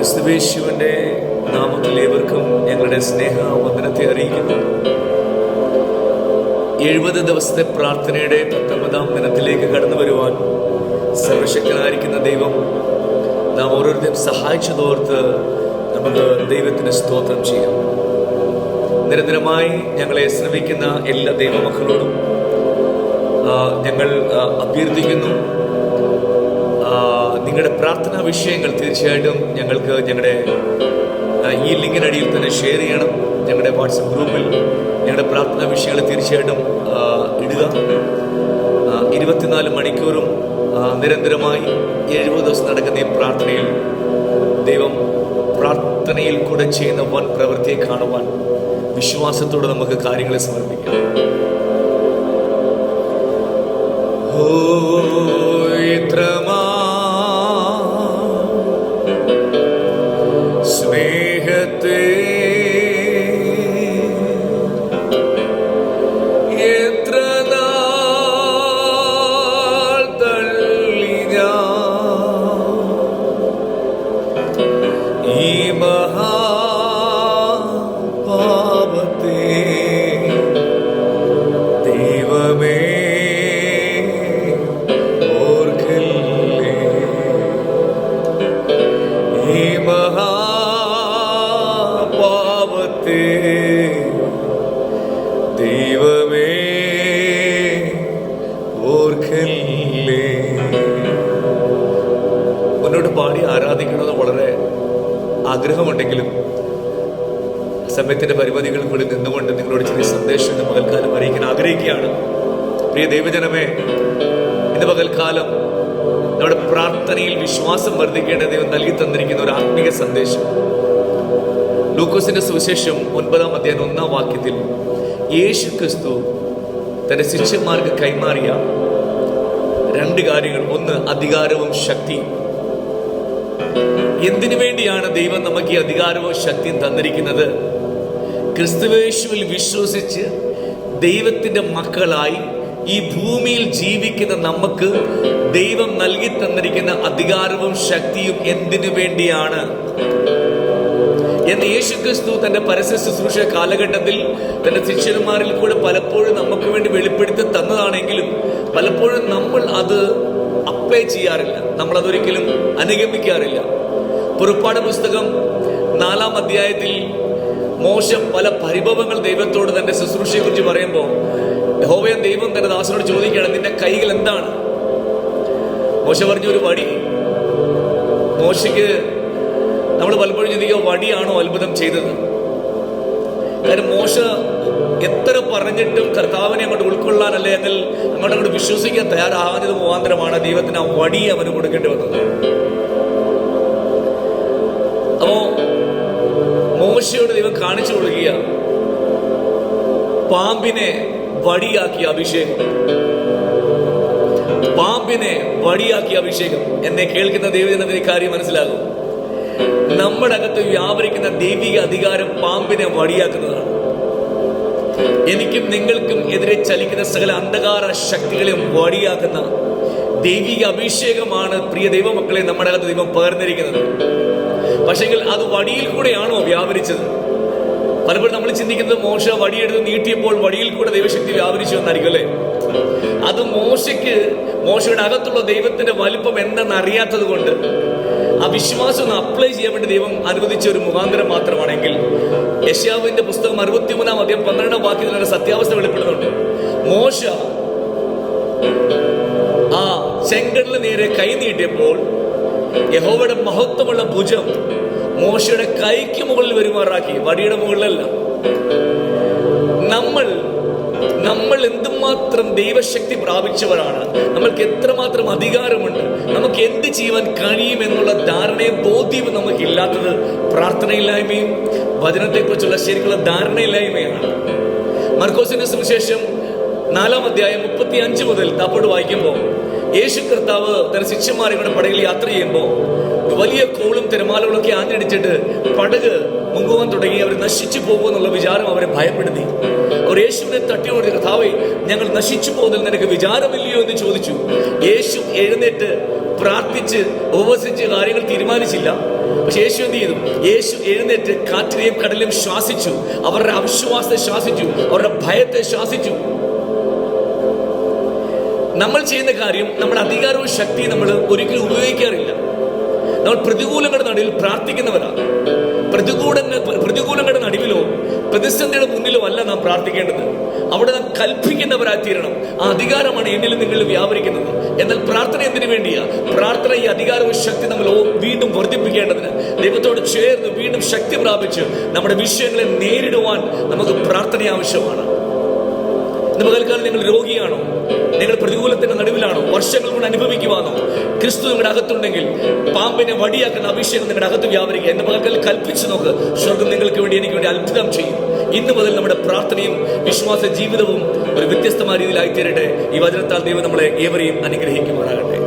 ക്രിസ്തുവേശുവിൻ്റെ നാമത്തിൽ ഏവർക്കും ഞങ്ങളുടെ സ്നേഹ വന്ദനത്തെ അറിയിക്കുന്നു. 70 ദിവസത്തെ പ്രാർത്ഥനയുടെ 19ാം ദിനത്തിലേക്ക് കടന്നു വരുവാൻ സർവശക്തനായിരിക്കുന്ന ദൈവം നാം ഓരോരുത്തരും സഹായിച്ചതോർത്ത് നമുക്ക് ദൈവത്തിന് സ്തോത്രം ചെയ്യാം. നിരന്തരമായി ഞങ്ങളെ ശ്രമിക്കുന്ന എല്ലാ ദൈവമക്കളോടും ഞങ്ങൾ അഭ്യർത്ഥിക്കുന്നു, നിങ്ങളുടെ പ്രാർത്ഥനാ വിഷയങ്ങൾ തീർച്ചയായിട്ടും ഞങ്ങൾക്ക് ഞങ്ങളുടെ ഈ ലിങ്കിനടിയിൽ തന്നെ ഷെയർ ചെയ്യണം. ഞങ്ങളുടെ വാട്സപ്പ് ഗ്രൂപ്പിൽ ഞങ്ങളുടെ പ്രാർത്ഥനാ വിഷയങ്ങൾ തീർച്ചയായിട്ടും ഇടുക. 24 മണിക്കൂറും നിരന്തരമായി 70 ദിവസം നടക്കുന്ന ഈ പ്രാർത്ഥനയിൽ ദൈവം പ്രാർത്ഥനയിൽ കൂടെ ചെയ്യുന്ന വൻ പ്രവൃത്തിയെ കാണുവാൻ വിശ്വാസത്തോടെ നമുക്ക് കാര്യങ്ങളെ സമർപ്പിക്കാം. സ്നേഹത്തെ എത്ര നാൾ തള്ളി ഞാൻ ഈ മഹാപാപത്തെ, ദൈവമേ ദൈവമേ ഓർക്കല്ലേ. മുന്നോട്ട് പാടി ആരാധിക്കണമെന്ന് വളരെ ആഗ്രഹമുണ്ടെങ്കിലും സമയത്തിന്റെ പരിമിതികൾക്കുള്ളിൽ നിന്നുകൊണ്ട് നിങ്ങളോട് ചെറിയ സന്ദേശം ഇന്ന് പകൽക്കാലം അറിയിക്കാൻ ആഗ്രഹിക്കുകയാണ്. പ്രിയ ദൈവജനമേ, ഇന്ന് പകൽക്കാലം നമ്മുടെ പ്രാർത്ഥനയിൽ വിശ്വാസം വർദ്ധിക്കേണ്ട ദൈവം നൽകി തന്നിരിക്കുന്ന ഒരു ആത്മീയ സന്ദേശം. ലൂക്കോസിന്റെ സുവിശേഷം 9-ാം അധ്യായം 1-ാം വാക്യത്തിൽ യേശു ക്രിസ്തു തന്റെ ശിഷ്യന്മാർക്ക് കൈമാറിയ 2 കാര്യങ്ങൾ. ഒന്ന്, അധികാരവും ശക്തിയും. എന്തിനു വേണ്ടിയാണ് ദൈവം നമുക്ക് ഈ അധികാരവും ശക്തിയും തന്നിരിക്കുന്നത്? ക്രിസ്തുവേശുവിൽ വിശ്വസിച്ച് ദൈവത്തിന്റെ മക്കളായി ഈ ഭൂമിയിൽ ജീവിക്കുന്ന നമുക്ക് ദൈവം നൽകി തന്നിരിക്കുന്ന അധികാരവും ശക്തിയും എന്തിനു വേണ്ടിയാണ് എന്ന് യേശു ക്രിസ്തു തന്റെ പരസ്യ ശുശ്രൂഷ കാലഘട്ടത്തിൽ തന്റെ ശിഷ്യന്മാരിൽ കൂടെ പലപ്പോഴും നമുക്ക് വേണ്ടി വെളിപ്പെടുത്തി തന്നതാണെങ്കിലും പലപ്പോഴും നമ്മൾ അത് അപ്ലൈ ചെയ്യാറില്ല, നമ്മൾ അതൊരിക്കലും അനുഗമിക്കാറില്ല. പുറപ്പാട് പുസ്തകം 4-ാം അധ്യായത്തിൽ മോശ പല പരിഭവങ്ങൾ ദൈവത്തോട് തന്റെ ശുശ്രൂഷയെ കുറിച്ച് പറയുമ്പോൾ യഹോവയെ ദൈവം തന്റെ ദാസനോട് ചോദിക്കുകയാണ്, നിന്റെ കൈകൾ എന്താണ്? മോശ പറഞ്ഞു, ഒരു വടി. മോശയ്ക്ക് നമ്മൾ പലപ്പോഴും ചിന്തിക്കുക, വടിയാണോ അത്ഭുതം ചെയ്തത്? കാര്യം മോശ എത്ര പറഞ്ഞിട്ടും കർത്താവിനെ അങ്ങോട്ട് ഉൾക്കൊള്ളാൻ അല്ലെങ്കിൽ അങ്ങോട്ട് വിശ്വസിക്കാൻ തയ്യാറാകാഞ്ഞത് മുഖാന്തരമാണ് ദൈവത്തിന് ആ വടി അവന് കൊടുക്കേണ്ടി വന്നത്. അപ്പോ മോശയോട് ദൈവം കാണിച്ചു കൊടുക്കുക പാമ്പിനെ വടിയാക്കിയ അഭിഷേകം. പാമ്പിനെ വടിയാക്കിയ അഭിഷേകം. എന്നെ കേൾക്കുന്ന ദൈവജനത്തിന് ഈ കാര്യം മനസ്സിലാകും. നമ്മുടെ അകത്ത് വ്യാപരിക്കുന്ന ദൈവിക അധികാരം പാമ്പിനെ വടിയാക്കുന്നതാണ്. എനിക്കും നിങ്ങൾക്കും എതിരെ ചലിക്കുന്ന സകല അന്ധകാര ശക്തികളെയും വടിയാക്കുന്ന ദൈവിക അഭിഷേകമാണ് പ്രിയ ദൈവമക്കളെ നമ്മുടെ അകത്ത് ദൈവം പകർന്നിരിക്കുന്നത്. പക്ഷെങ്കിൽ അത് വടിയിൽ കൂടെയാണോ വ്യാപരിച്ചത്? പലപ്പോഴും നമ്മൾ ചിന്തിക്കുന്നത് മോശ വടിയെടുത്ത് നീട്ടിയപ്പോൾ വടിയിൽ കൂടെ ദൈവശക്തി വ്യാപരിച്ചു എന്നായിരിക്കും അല്ലേ? അത് മോശയുടെ അകത്തുള്ള ദൈവത്തിന്റെ വലിപ്പം എന്തെന്ന് അറിയാത്തത് കൊണ്ട് ആ വിശ്വാസം ഒന്ന് അപ്ലൈ ചെയ്യാൻ വേണ്ടി ദൈവം അനുവദിച്ച ഒരു മുഖാന്തരം മാത്രമാണെങ്കിൽ, യെശയ്യാവിന്റെ പുസ്തകം 63-ാം അധ്യായം 12-ാം വാക്യത്തിൽ സത്യാവസ്ഥ വെളിപ്പെടുന്നുണ്ട്. മോശ ആ ചെങ്കടലിന് നേരെ കൈ നീട്ടിയപ്പോൾ യഹോവയുടെ മഹത്വമുള്ള ഭുജം മോശയുടെ കൈക്ക് മുകളിൽ വരുമാറാക്കി, വടിയുടെ മുകളിലല്ല. നമ്മൾ എന്തുമാത്രം ദൈവശക്തി പ്രാപിച്ചവരാണ്, നമ്മൾക്ക് എത്രമാത്രം അധികാരമുണ്ട്, നമുക്ക് എന്ത് ചെയ്യാൻ കഴിയുമെന്നുള്ള ധാരണയും ബോധ്യവും നമുക്കില്ലാത്തത് പ്രാർത്ഥനയില്ലായ്മയും വചനത്തെക്കുറിച്ചുള്ള ശരിക്കുള്ള ധാരണയില്ലായ്മയാണ്. മർക്കോസിന്റെ സുവിശേഷം 4-ാം അധ്യായം 35 മുതൽ താപ്പോട്ട് വായിക്കുമ്പോൾ യേശു കർത്താവ് തന്റെ ശിഷ്യന്മാരെ കൂടെ പടകിൽ യാത്ര ചെയ്യുമ്പോൾ വലിയ കോളും തിരമാലകളൊക്കെ ആഞ്ഞടിച്ചിട്ട് പടക് മുങ്ങുവാൻ തുടങ്ങി. അവർ നശിച്ചു പോകുമെന്നുള്ള വിചാരം അവരെ ഭയപ്പെടുത്തി. അവർ യേശുവിനെ തട്ടിയോട്, കർത്താവേ, ഞങ്ങൾ നശിച്ചു പോകുന്നതിൽ നിനക്ക് വിചാരമില്ലയോ എന്ന് ചോദിച്ചു. യേശു എഴുന്നേറ്റ് പ്രാർത്ഥിച്ച് ഉപവസിച്ച് കാര്യങ്ങൾ തീരുമാനിച്ചില്ല. പക്ഷെ യേശു എന്ത് ചെയ്തു? യേശു എഴുന്നേറ്റ് കാറ്റിനെയും കടലിലും ശ്വാസിച്ചു. അവരുടെ അവിശ്വാസത്തെ ശ്വാസിച്ചു, അവരുടെ ഭയത്തെ ശ്വാസിച്ചു. നമ്മൾ ചെയ്യുന്ന കാര്യം, നമ്മുടെ അധികാരവും ശക്തിയും നമ്മൾ ഒരിക്കലും ഉപയോഗിക്കാറില്ല. നമ്മൾ പ്രതികൂലങ്ങളുടെ നടുവിൽ പ്രാർത്ഥിക്കുന്നവരാണ്. പ്രതികൂലങ്ങളുടെ നടുവിലോ പ്രതിസന്ധിയുടെ മുന്നിലോ അല്ല നാം പ്രാർത്ഥിക്കേണ്ടത്. അവിടെ നാം കൽപ്പിക്കുന്നവരായി തീരണം. ആ അധികാരമാണ് എന്നിലും നിങ്ങളിൽ വ്യാപരിക്കുന്നത്. എന്നാൽ പ്രാർത്ഥന എന്തിനു വേണ്ടിയാ? പ്രാർത്ഥന ഈ അധികാരവും ശക്തി നമ്മൾ വീണ്ടും വർദ്ധിപ്പിക്കേണ്ടതിന്, ദൈവത്തോട് ചേർന്ന് വീണ്ടും ശക്തി പ്രാപിച്ച് നമ്മുടെ വിഷയങ്ങളെ നേരിടുവാൻ നമുക്ക് പ്രാർത്ഥന ആവശ്യമാണ്. പകൽക്കാലം നിങ്ങൾ രോഗിയാണോ? നിങ്ങൾ പ്രതികൂലത്തിന്റെ നടുവിലാണോ? വർഷങ്ങൾ കൊണ്ട് അനുഭവിക്കുവാണോ? ക്രിസ്തു നിങ്ങളുടെ അകത്തുണ്ടെങ്കിൽ പാമ്പിനെ വടിയാക്കുന്ന അഭിഷേകം നിങ്ങളുടെ അകത്ത് വ്യാപരിക്കുക. എന്റെ പകൽക്കാലം കൽപ്പിച്ചു നോക്ക്, സ്വർഗം നിങ്ങൾക്ക് വേണ്ടി, എനിക്ക് വേണ്ടി അത്ഭുതം ചെയ്യും. ഇന്നു മുതൽ നമ്മുടെ പ്രാർത്ഥനയും വിശ്വാസ ജീവിതവും ഒരു വ്യത്യസ്തമായ രീതിയിലായിത്തീരട്ടെ. ഈ വചനത്താൽ ദൈവം നമ്മളെ ഏവരെയും അനുഗ്രഹിക്കുമാറാകട്ടെ.